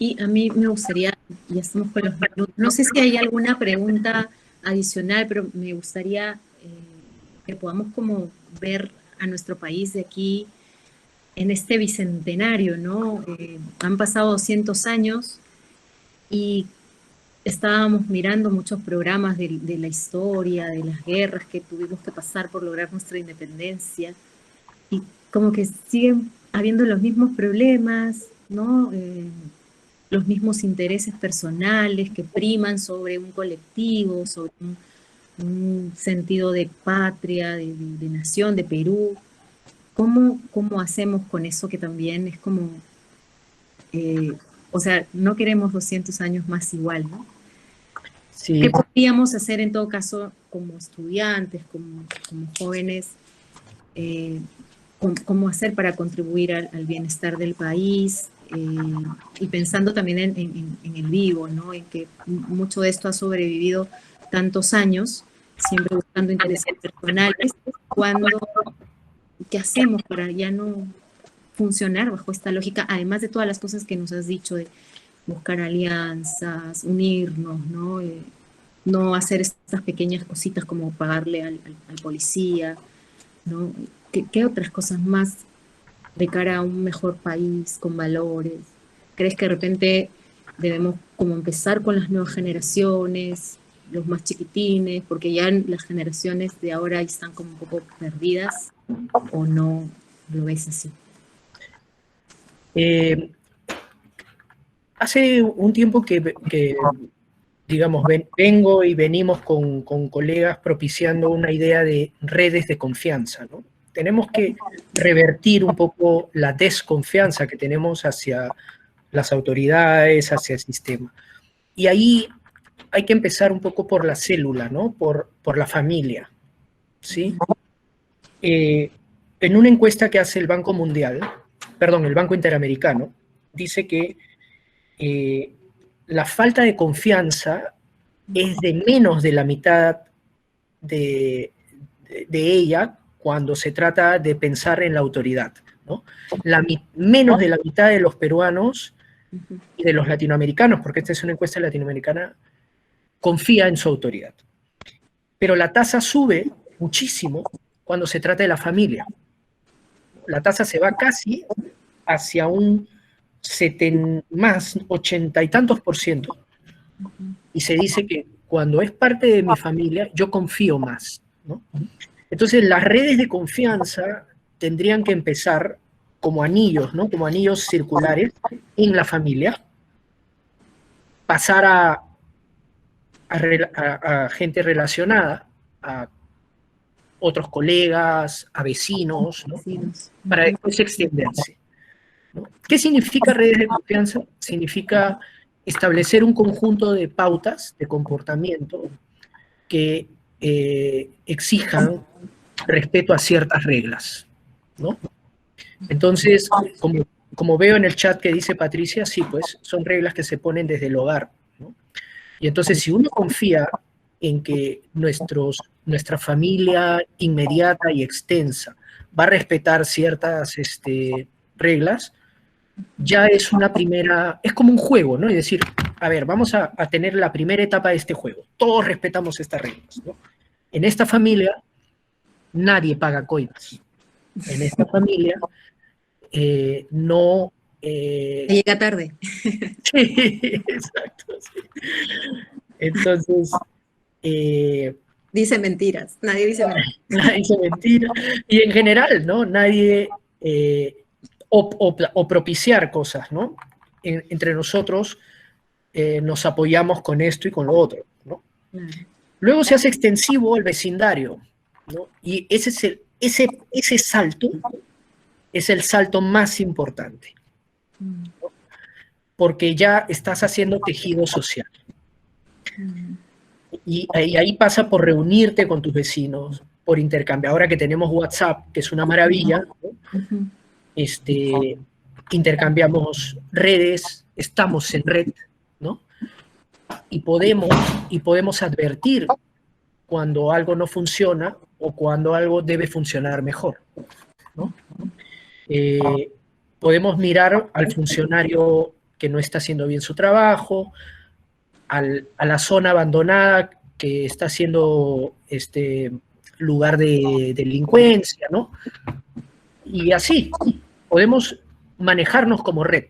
Y a mí me gustaría, ya estamos con los minutos, no sé si hay alguna pregunta adicional, pero me gustaría que podamos como ver a nuestro país de aquí en este bicentenario, ¿no? Han pasado 200 años y estábamos mirando muchos programas de la historia, de las guerras que tuvimos que pasar por lograr nuestra independencia, y como que siguen habiendo los mismos problemas, ¿no? Los mismos intereses personales que priman sobre un colectivo, sobre un sentido de patria, de nación, de Perú. ¿Cómo hacemos con eso que también es como, o sea, no queremos 200 años más igual, ¿no? Sí, ¿Qué podríamos hacer en todo caso como estudiantes, como jóvenes? ¿Cómo hacer para contribuir al bienestar del país? Y pensando también en el vivo, ¿no? En que mucho de esto ha sobrevivido tantos años, siempre buscando intereses personales, ¿qué hacemos para ya no funcionar bajo esta lógica? Además de todas las cosas que nos has dicho de buscar alianzas, unirnos, ¿no? No hacer estas pequeñas cositas como pagarle al policía, ¿no? ¿Qué otras cosas más de cara a un mejor país con valores? ¿Crees que de repente debemos como empezar con las nuevas generaciones, los más chiquitines, porque ya las generaciones de ahora están como un poco perdidas, o no lo ves así? eh, hace un tiempo digamos, vengo y venimos con colegas propiciando una idea de redes de confianza, ¿no? Tenemos que revertir un poco la desconfianza que tenemos hacia las autoridades, hacia el sistema. Y ahí hay que empezar un poco por la célula, ¿no? Por la familia, ¿sí? En una encuesta que hace el Banco Mundial, perdón, el Banco Interamericano, dice que la falta de confianza es de menos de la mitad de ella cuando se trata de pensar en la autoridad, ¿no? Menos de la mitad de los peruanos y de los latinoamericanos, porque esta es una encuesta latinoamericana, confía en su autoridad. Pero la tasa sube muchísimo cuando se trata de la familia. La tasa se va casi hacia un más 80 y tantos %, y se dice que cuando es parte de mi familia, yo confío más, ¿no? Entonces, las redes de confianza tendrían que empezar como anillos, ¿no? Como anillos circulares en la familia, pasar a gente relacionada, a otros colegas, a vecinos, ¿no? Para después extenderse, ¿no? ¿Qué significa redes de confianza? Significa establecer un conjunto de pautas de comportamiento que exijan respeto a ciertas reglas, ¿no? Entonces, como veo en el chat que dice Patricia, sí, pues son reglas que se ponen desde el hogar, ¿no? Y entonces, si uno confía en que nuestra familia inmediata y extensa va a respetar ciertas reglas, ya es una primera, es como un juego, ¿no? Es decir, a ver, vamos a tener la primera etapa de este juego. Todos respetamos estas reglas, ¿no? En esta familia, nadie paga coimas. En esta familia, no... Llega tarde. Sí, exacto. Sí. Entonces... dice mentiras, nadie dice mentiras. Nadie dice mentira. Y en general, ¿no? Nadie... o propiciar cosas, ¿no? Entre nosotros nos apoyamos con esto y con lo otro, ¿no? Luego se hace extensivo al vecindario, ¿no? Y ese salto es el salto más importante, ¿no? Porque ya estás haciendo tejido social. Y ahí pasa por reunirte con tus vecinos, por intercambiar. Ahora que tenemos WhatsApp, que es una maravilla, ¿no? Intercambiamos redes, estamos en red, ¿no? Y podemos advertir cuando algo no funciona o cuando algo debe funcionar mejor, ¿no? Podemos mirar al funcionario que no está haciendo bien su trabajo, a la zona abandonada que está siendo lugar de delincuencia, ¿no? Y así podemos manejarnos como red.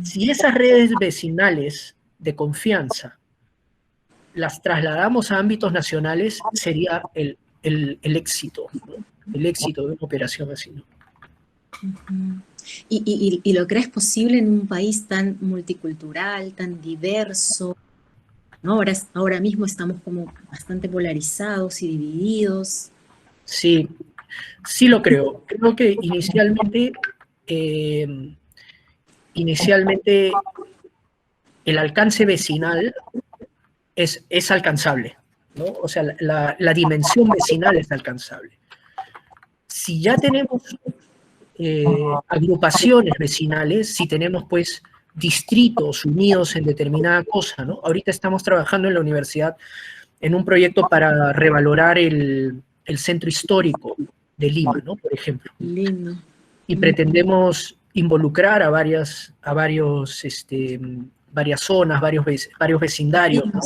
Si esas redes vecinales de confianza las trasladamos a ámbitos nacionales, sería el éxito, ¿no? El éxito de una operación así, ¿no? ¿Y lo crees posible en un país tan multicultural, tan diverso, ¿no? Ahora mismo estamos como bastante polarizados y divididos. Sí, sí lo creo. Creo que inicialmente el alcance vecinal es alcanzable, ¿no? O sea, la dimensión vecinal es alcanzable. Si ya tenemos agrupaciones vecinales, si tenemos pues distritos unidos en determinada cosa, ¿no? Ahorita estamos trabajando en la universidad en un proyecto para revalorar el centro histórico de Lima, ¿no? Por ejemplo. Lindo. Y pretendemos involucrar a varias zonas, varios vecindarios, ¿no?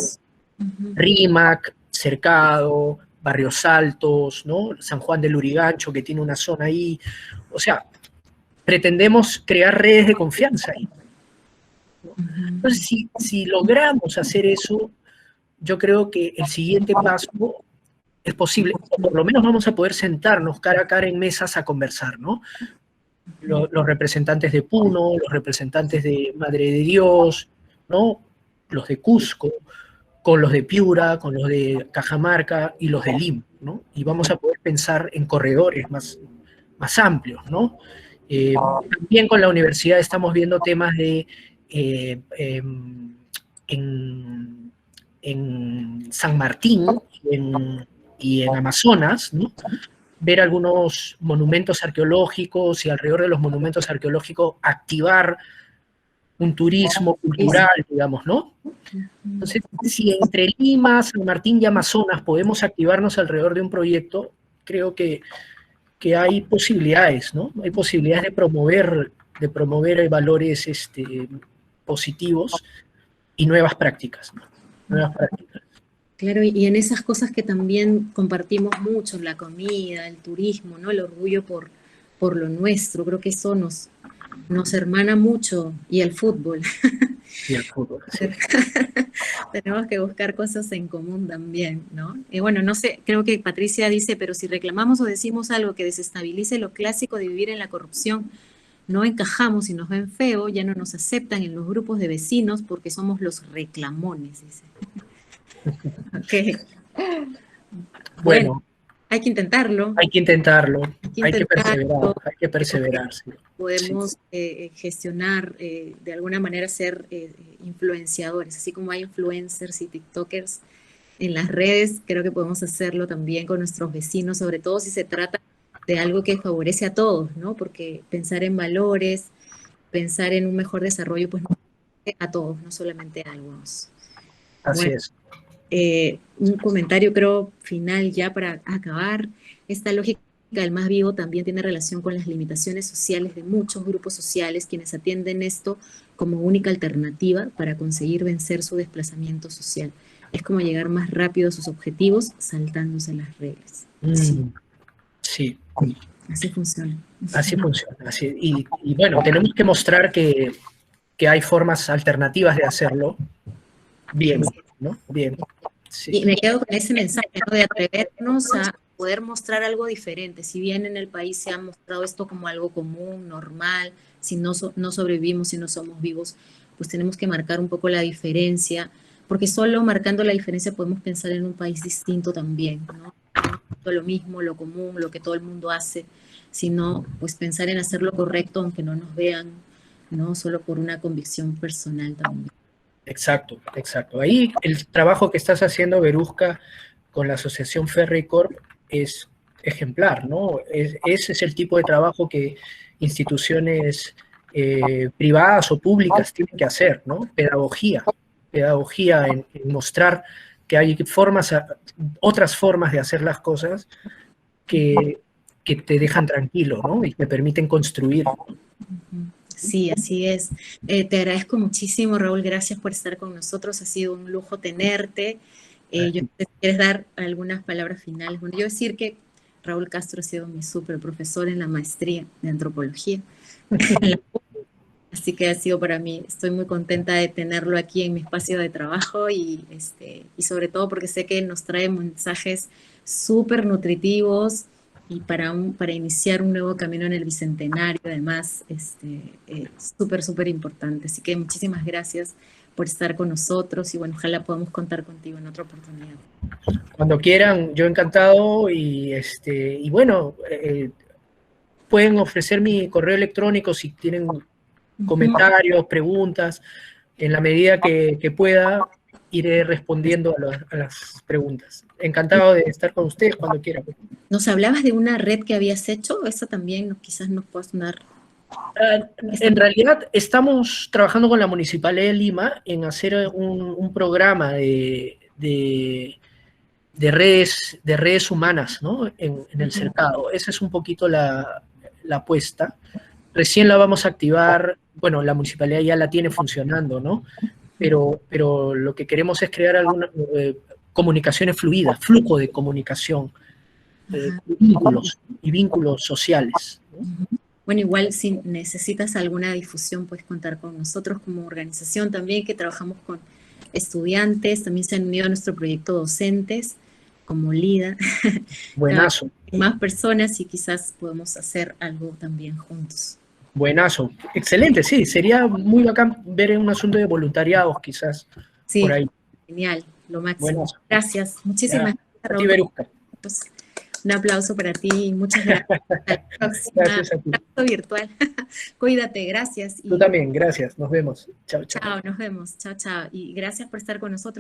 Rímac, Cercado, Barrios Altos, ¿no? San Juan del Lurigancho, que tiene una zona ahí. O sea, pretendemos crear redes de confianza ahí. ¿No? Entonces, si logramos hacer eso, yo creo que el siguiente paso es posible, o por lo menos vamos a poder sentarnos cara a cara en mesas a conversar, ¿no? Los representantes de Puno, los representantes de Madre de Dios, ¿no? Los de Cusco, con los de Piura, con los de Cajamarca y los de Lima, ¿no? Y vamos a poder pensar en corredores más amplios, ¿no? También con la universidad estamos viendo temas de en San Martín y en Amazonas, ¿no? Ver algunos monumentos arqueológicos y alrededor de los monumentos arqueológicos activar un turismo cultural, digamos, ¿no? Entonces, si entre Lima, San Martín y Amazonas podemos activarnos alrededor de un proyecto, creo que hay posibilidades, ¿no? Hay posibilidades de promover valores positivos y nuevas prácticas, ¿no? Nuevas prácticas. Claro, y en esas cosas que también compartimos mucho, la comida, el turismo, ¿no? El orgullo por lo nuestro, creo que eso nos hermana mucho, y el fútbol. Y el fútbol, sí. Tenemos que buscar cosas en común también, ¿no? Y bueno, no sé, creo que Patricia dice, pero si reclamamos o decimos algo que desestabilice lo clásico de vivir en la corrupción, no encajamos y nos ven feo, ya no nos aceptan en los grupos de vecinos porque somos los reclamones, dice. Ok. Bueno, hay que intentarlo. Hay que intentarlo, hay que perseverar. Sí. Podemos gestionar, de alguna manera ser influenciadores, así como hay influencers y tiktokers en las redes, creo que podemos hacerlo también con nuestros vecinos, sobre todo si se trata de algo que favorece a todos, ¿no? Porque pensar en valores, pensar en un mejor desarrollo, pues a todos, no solamente a algunos. Así es. Un comentario, creo, final ya para acabar. Esta lógica del más vivo también tiene relación con las limitaciones sociales de muchos grupos sociales, quienes atienden esto como única alternativa para conseguir vencer su desplazamiento social. Es como llegar más rápido a sus objetivos saltándose las reglas. Sí. Así funciona. Así funciona. Y bueno, tenemos que mostrar que hay formas alternativas de hacerlo bien, ¿no? Bien. Sí. Y me quedo con ese mensaje, ¿no? De atrevernos a poder mostrar algo diferente. Si bien en el país se ha mostrado esto como algo común, normal, si no sobrevivimos, si no somos vivos, pues tenemos que marcar un poco la diferencia, porque solo marcando la diferencia podemos pensar en un país distinto también, ¿no? No lo mismo, lo común, lo que todo el mundo hace, sino pues pensar en hacer lo correcto aunque no nos vean, ¿no? Solo por una convicción personal también. Exacto. Ahí el trabajo que estás haciendo, Verusca, con la Asociación Ferreycorp es ejemplar, ¿no? Ese es el tipo de trabajo que instituciones privadas o públicas tienen que hacer, ¿no? Pedagogía en mostrar que hay otras formas de hacer las cosas que te dejan tranquilo, ¿no? Y te permiten construir. Sí, así es. Te agradezco muchísimo, Raúl. Gracias por estar con nosotros. Ha sido un lujo tenerte. Yo no sé si quieres dar algunas palabras finales. Bueno, yo decir que Raúl Castro ha sido mi súper profesor en la maestría de antropología. Así que ha sido para mí, estoy muy contenta de tenerlo aquí en mi espacio de trabajo y sobre todo porque sé que nos trae mensajes súper nutritivos y para iniciar un nuevo camino en el Bicentenario, además, súper importante. Así que muchísimas gracias por estar con nosotros y bueno, ojalá podamos contar contigo en otra oportunidad. Cuando quieran, yo encantado y bueno, pueden ofrecer mi correo electrónico si tienen comentarios, preguntas, en la medida que pueda iré respondiendo a las preguntas. Encantado de estar con ustedes cuando quieran. ¿Nos hablabas de una red que habías hecho? Esa también quizás nos puedas dar. En realidad estamos trabajando con la Municipalidad de Lima en hacer un programa de redes humanas, ¿no? En el cercado. Esa es un poquito la apuesta. Recién la vamos a activar, bueno, la municipalidad ya la tiene funcionando, ¿no? Pero lo que queremos es crear algunas comunicaciones fluidas, flujo de comunicación, vínculos sociales, ¿no? Bueno, igual si necesitas alguna difusión, puedes contar con nosotros como organización también, que trabajamos con estudiantes, también se han unido a nuestro proyecto docentes, como LIDA. Buenazo. Más personas y quizás podemos hacer algo también juntos. Buenazo. Excelente, sí. Sería muy bacán ver un asunto de voluntariados, quizás, sí, por ahí. Genial, lo máximo. Buenazo. Gracias. Muchísimas gracias, a ti, Verusca. Un aplauso para ti y muchas gracias. Hasta la próxima. Gracias a ti. Abrazo virtual. Cuídate, gracias. Tú también, gracias. Nos vemos. Chao, chao. Chao, nos vemos. Chao, chao. Y gracias por estar con nosotros.